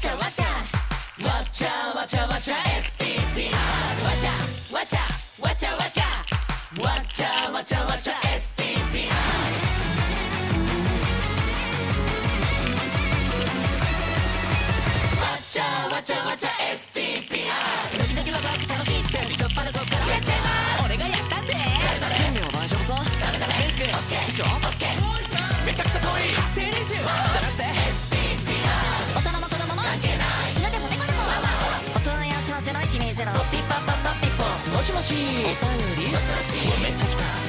ちゃわちゃわちゃわちゃわちゃ STPR わちゃわちゃわちゃわちゃわちゃわちゃわちゃ STPR わちゃわちゃわちゃ STPR ドキドキワクワク楽しいステージしょっぱなこっからやっちゃいます俺がやったんで準備も大丈夫そうダメダメメイクオッケー衣装オッケーめちゃくちゃ遠い発声練習じゃなくて STPR 大人も子供も関係ない犬でも猫でも大人や30120ピッパッパッパッピッポもしもしお便りどしどしめっちゃ来た